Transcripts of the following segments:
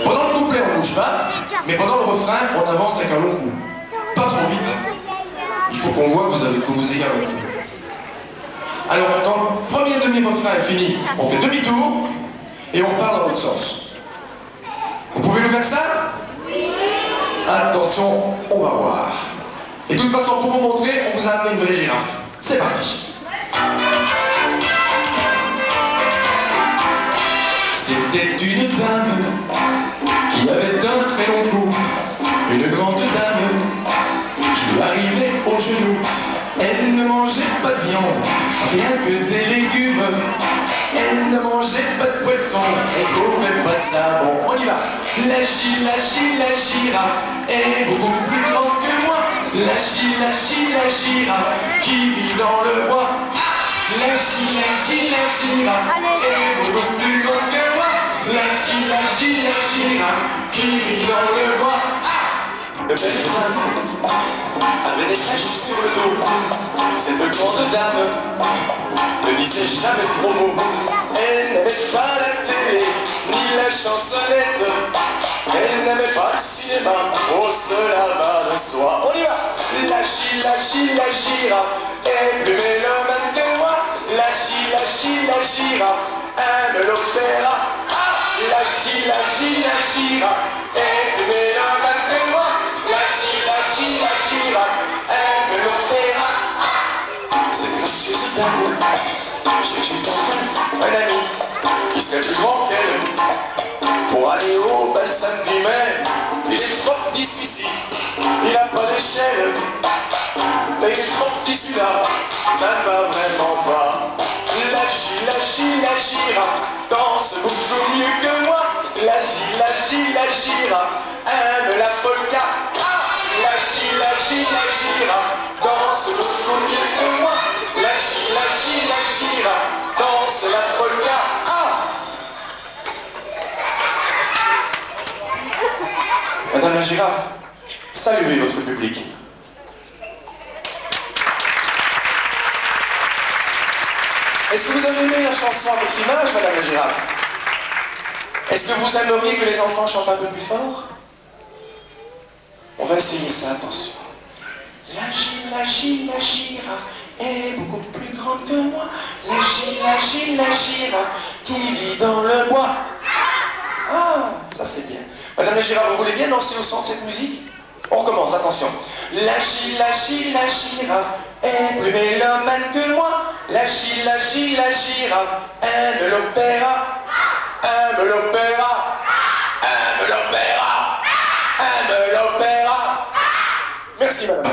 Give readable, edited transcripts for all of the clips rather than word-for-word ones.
Pendant le couplet, on ne bouge pas, mais pendant le refrain, on avance avec un long coup. Pas trop vite. Il faut qu'on voit que vous ayez un long coup. Alors, quand le premier demi-refrain est fini, on fait demi-tour et on repart dans l'autre sens. Vous pouvez nous faire ça? Oui. Attention, on va voir. Et de toute façon, pour vous montrer, on vous a amené une vraie girafe. C'est parti. C'était une dame qui avait un très long cou, une grande dame, je lui arrivais au genou. Elle ne mangeait pas de viande, rien que des légumes. Elle ne mangeait pas de poisson, on trouvait pas ça bon. On y va. La girafe est beaucoup plus grande que moi. La girafe qui vit dans le bois. La girafe est beaucoup plus grande que moi. La girafe qui vit dans le bois. De belles femmes avait des taches sur le dos. Cette grande dame ne disait jamais trop mot. Elle n'aimait pas la télé, ni la chansonnette. Elle n'aimait pas le cinéma, oh cela va de soi. On y va. La girafe est plus mélomane que moi. La girafe aime l'opéra. Ah, la girafe est plus mélomane que moi. La girafe aime l'opéra. Cette gracieuse dame cherchait enfin un ami qui serait plus grand qu'elle. Pour aller au bal samedi, mais il est trop petit celui-ci, il n'a pas d'échelle. Mais il est trop petit celui-là, ça ne va vraiment pas. La girafe danse beaucoup mieux que moi. La girafe aime la polka. Ah, la girafe danse beaucoup mieux que moi. La girafe danse la polka. Ah. Madame la girafe, saluez votre public. Est-ce que vous avez aimé la chanson à votre image, Madame la girafe? Est-ce que vous aimeriez que les enfants chantent un peu plus fort? On va essayer ça, attention. La girafe est beaucoup plus grande que moi. La girafe qui vit dans le bois. Ah, ça c'est bien. Madame la girafe, vous voulez bien danser au son de cette musique? On recommence, attention. La girafe est plus mélomane que moi. La girafe aime l'opéra. Aime l'opéra. Aime l'opéra. Aime l'opéra. Merci madame.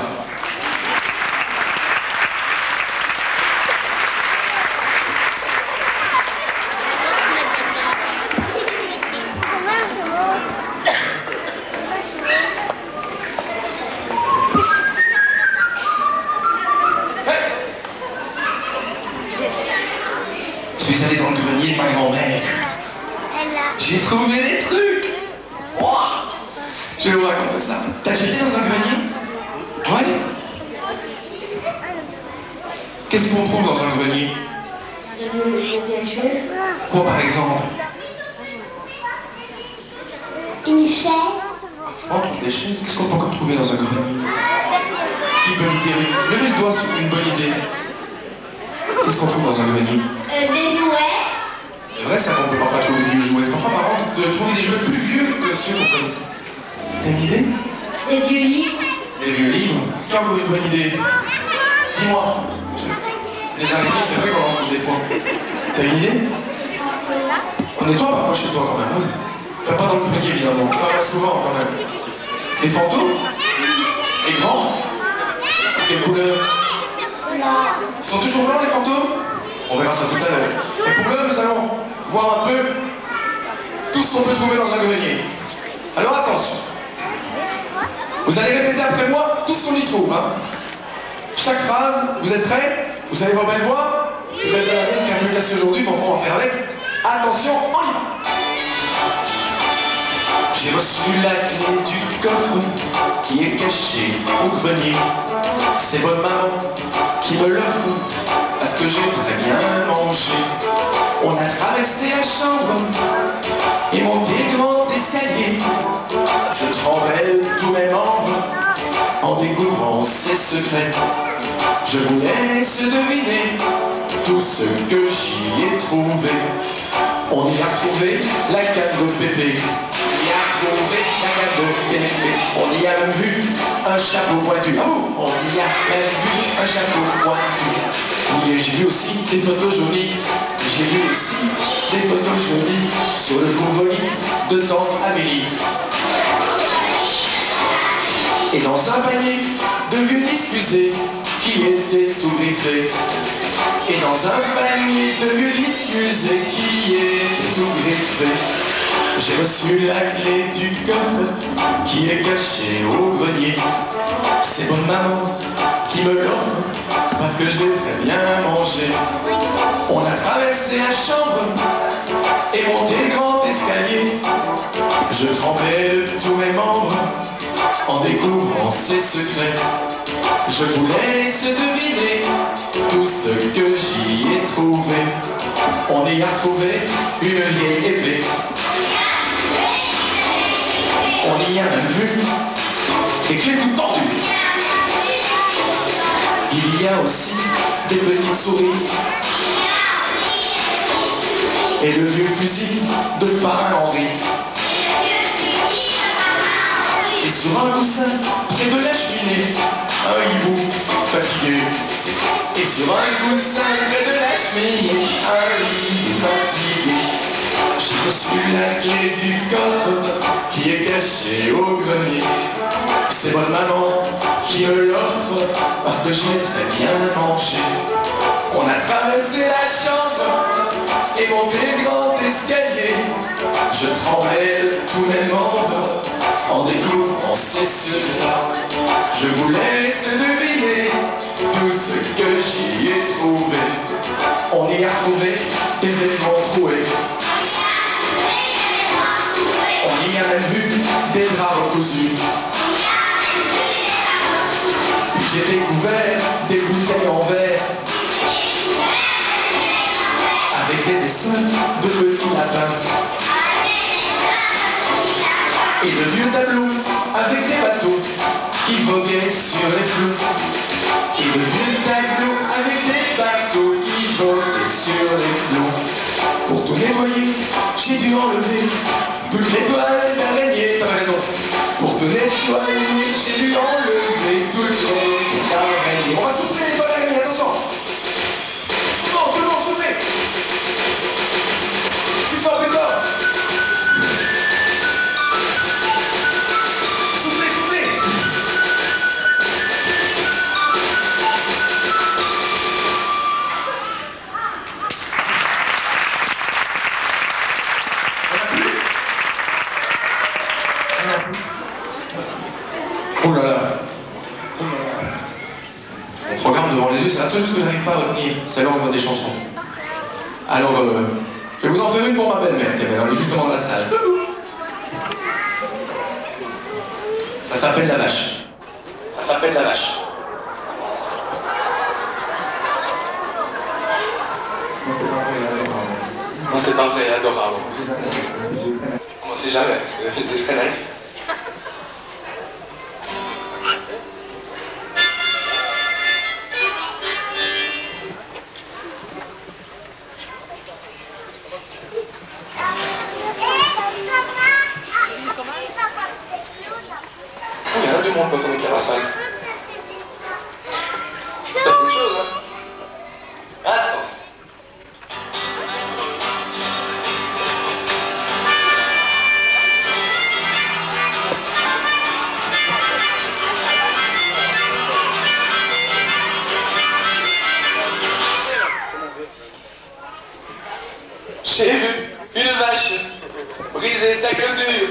Je suis allé dans le grenier de ma grand-mère. J'ai trouvé des trucs. Wow. Je vais vous raconter ça. T'as déjà été dans un grenier? Ouais. Qu'est-ce qu'on trouve dans un grenier? Quoi par exemple? Une chaise. On trouve des chaises. Qu'est-ce qu'on peut encore trouver dans un grenier? Qui peut me dire? Levez le doigt sur une bonne idée. Qu'est-ce qu'on trouve dans un grenier? Des jouets. C'est vrai ça qu'on peut parfois trouver des vieux jouets. C'est parfois par contre de trouver des jouets plus vieux que ceux qu'on connaissait. T'as une idée? Des vieux livres. Des vieux livres? Qui a encore une bonne idée? Dis-moi. Des araignées, c'est vrai qu'on en trouve des fois. T'as une idée? On nettoie parfois chez toi quand même, oui. Enfin pas dans le grenier évidemment, enfin souvent quand même. Des fantômes? Et grands? Quelle couleur? Ils sont toujours blancs les fantômes? On verra ça tout à l'heure. Et pour l'heure, nous allons voir un peu tout ce qu'on peut trouver dans un grenier. Alors attention. Vous allez répéter après moi tout ce qu'on y trouve. Hein. Chaque phrase, vous êtes prêts? Vous avez vos belles voix? Vous êtes la mienne qui a un peu cassé aujourd'hui, mais enfin on va faire avec. Attention, on y va. J'ai reçu la clé du coffre qui est caché au grenier. C'est votre maman qui me l'offre parce que j'ai très bien mangé. On a traversé la chambre et monté secret. Je vous laisse deviner tout ce que j'y ai trouvé. On y a retrouvé la canne de Pépé. On y a retrouvé la canne de Pépé. On y a même vu un chapeau pointu. Ah bon? On y a même vu un chapeau pointu. Oui, j'ai vu aussi des photos jolies. J'ai vu aussi des photos jolies sur le couvre-lit de tante Amélie. Et dans un panier de vieux disques usés qui étaient tout griffés. Et dans un panier de vieux disques usés qui étaient tout griffés. J'ai reçu la clé du coffre qui est caché au grenier. C'est votre maman qui me l'offre parce que j'ai très bien mangé. On a traversé la chambre et monté le grand escalier. Je tremblais de tous mes membres en découvrant ses secrets. Je vous laisse deviner tout ce que j'y ai trouvé. On y a retrouvé une vieille épée. On y a même vu des clés toutes tendues. Il y a aussi des petites souris et le vieux fusil de parrain Henri. Et sur un coussin près de la cheminée, un hibou fatigué. Et sur un coussin près de la cheminée, un hibou fatigué. J'ai reçu la clé du coffre qui est caché au grenier. C'est votre maman qui me l'offre parce que j'ai très bien mangé. On a traversé la chambre et monté le grand escalier. Je tremblais de tous mes membres en découvrant ces secrets. Je vous laisse deviner tout ce que j'y ai trouvé. On y a trouvé des vêtements troués. On y a même vu des draps recousus. Puis j'ai découvert des bouteilles en verre avec des dessins de petits lapins. Et de vieux tableaux avec des bateaux qui voguaient sur les flots. Et de vieux tableaux avec des bateaux qui voguaient sur les flots. Pour tout nettoyer, j'ai dû enlever toutes les toiles d'araignée. T'as raison. Pour tout nettoyer, j'ai dû enlever toutes les toiles d'araignée. On va souffler les toiles d'araignée, attention. Tout le monde, soufflez. Plus fort, plus fort. Oh là là. Mon programme devant les yeux, c'est la seule chose que je n'arrive pas à retenir, c'est l'ordre des chansons. Alors, je vais vous en faire une pour ma belle-mère, qui est justement dans la salle. Ça s'appelle La Vache. Ça s'appelle La Vache. Non, c'est pas vrai, adorable. On ne sait jamais, c'est très naïf. Il y en a du monde quand on est à la salle. C'est pas une chose, hein. Attention. J'ai vu une vache briser sa clôture,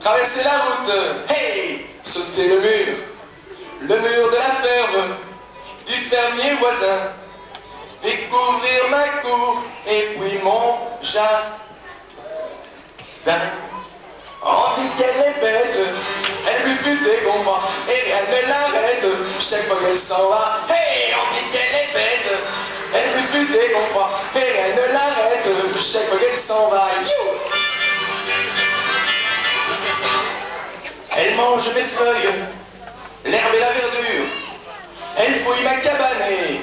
traverser la route, hey, sauter le mur de la ferme, du fermier voisin, découvrir ma cour et puis mon jardin. On dit qu'elle est bête, elle lui fut des combats et rien ne l'arrête. Chaque fois qu'elle s'en va, hey, on dit qu'elle est bête, elle lui fut des combats et rien ne l'arrête. Chaque fois qu'elle s'en va, you. Elle mange mes feuilles l'herbe et la verdure. Elle fouille ma cabane et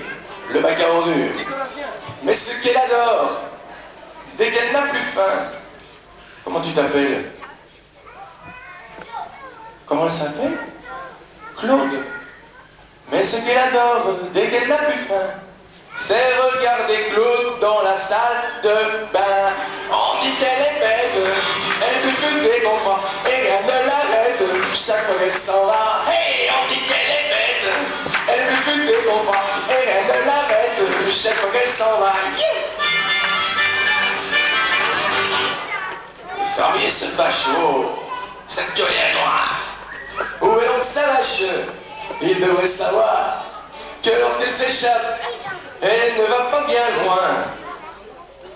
le bac à ordures. Mais ce qu'elle adore, dès qu'elle n'a plus faim, comment tu t'appelles? Comment elle s'appelle? Claude. Mais ce qu'elle adore, dès qu'elle n'a plus faim, c'est regarder Claude dans la salle de bain. On dit qu'elle est bête, elle peut fêter qu'on croit, et rien ne l'arrête, chaque fois qu'elle s'en va. Hey, on dit qu'elle est bête, elle peut fêter qu'on croit, et rien ne l'arrête, chaque fois qu'elle s'en va. Le fermier se fâche, oh, cette gueule est noire. Où est donc sa vache? Il devrait savoir que lorsqu'elle s'échappe, elle ne va pas bien loin.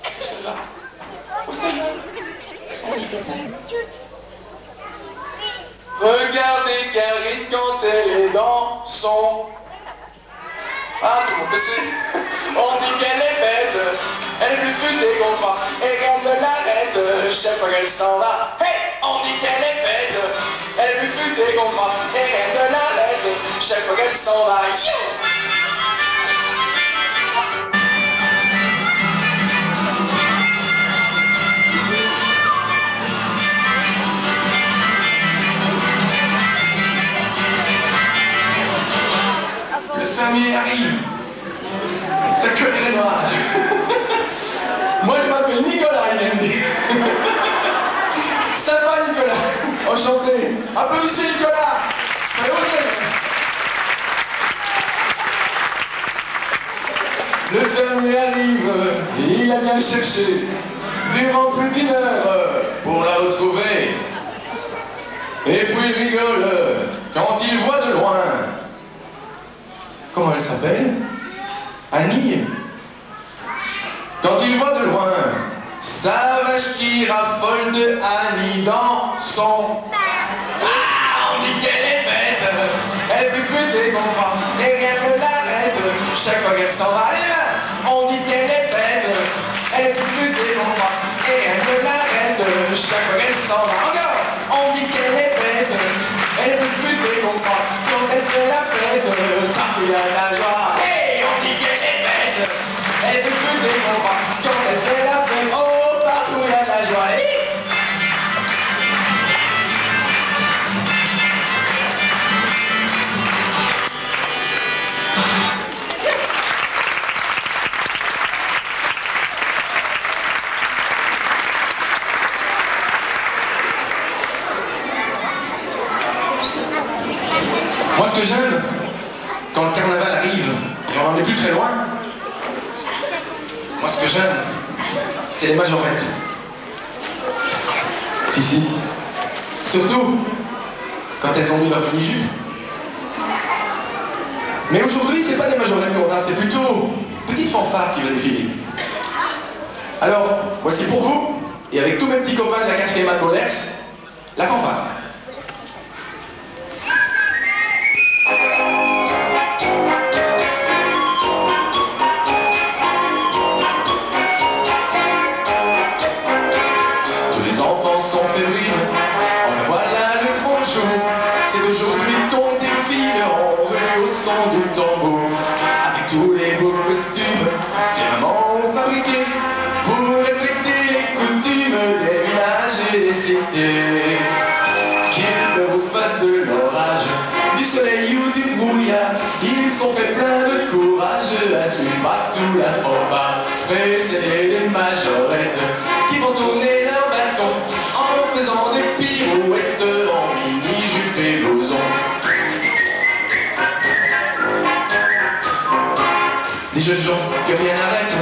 Où est-ce qu'elle va? Où est-ce qu'elle va? On dit qu'elle va. Regardez Carrie quand elle est dans son... Ah, tout le monde le sait. On dit qu'elle est bête, elle lui fait des combats, et qu'on ne l'arrête, chaque fois qu'elle s'en va. Hey, on dit qu'elle est bête, elle lui fait des combats, et qu'on ne l'arrête, chaque fois qu'elle s'en va. Le fermier arrive. Sa queue est noire. Moi je m'appelle Nicolas, il vient de dire. Ça va Nicolas? Enchanté. Applaudissez Nicolas. Allez, osez. Le fermier arrive, il a bien cherché durant plus d'une heure pour la retrouver. Et puis il rigole quand il voit de loin. Comment elle s'appelle? Annie. Quand il voit de loin sa vache qui raffole de Annie dans son... Ah, on dit qu'elle est bête, elle peut faire des combats et rien ne l'arrête, chaque fois qu'elle s'en va. Allez, là, on dit qu'elle est bête, elle peut faire des combats et rien ne l'arrête, chaque fois qu'elle s'en va. Encore, on dit qu'elle est bête, elle peut faire des combats quand elle fait la fête, partout il y a la joie. Hey, on dit qu'elle est bête, elle peut faire des combats quand elle fait la fête, oh, partout il y a la joie. Moi, ce que j'aime, quand le carnaval arrive, et on n'en est plus très loin, moi, ce que j'aime, c'est les majorettes. Si. Surtout, quand elles ont mis leur mini-jupe. Mais aujourd'hui, c'est pas des majorettes qu'on a, c'est plutôt une petite fanfare qui va défiler. Alors, voici pour vous, et avec tous mes petits copains de la 4e Anne Molex, la fanfare. Du tambour, avec tous les beaux costumes que maman ont fabriqués pour respecter les coutumes des villages et des cités. Qu'ils vous fassent de l'orage, du soleil ou du brouillard, ils sont fait plein de courage à suivre partout la fanfare, précédés des majorettes qui vont tourner leur bâton en faisant des pirouettes en mini-jupe et blouson. Les jeunes gens que rien n'arrête,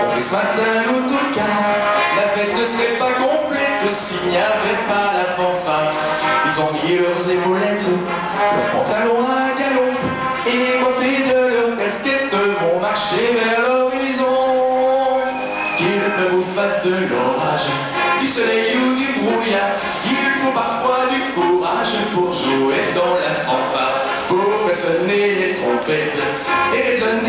ont pris ce matin l'autocar. La fête ne serait pas complète s'il n'y avait pas la fanfare. Ils ont mis leurs épaulettes, leurs pantalons à galon, et coiffés de leurs casquettes vont marcher vers l'horizon. Qu'il ne vous fasse de l'orage, du soleil ou du brouillard, il faut parfois du courage pour jouer dans la fanfare, pour faire sonner les trompettes et résonner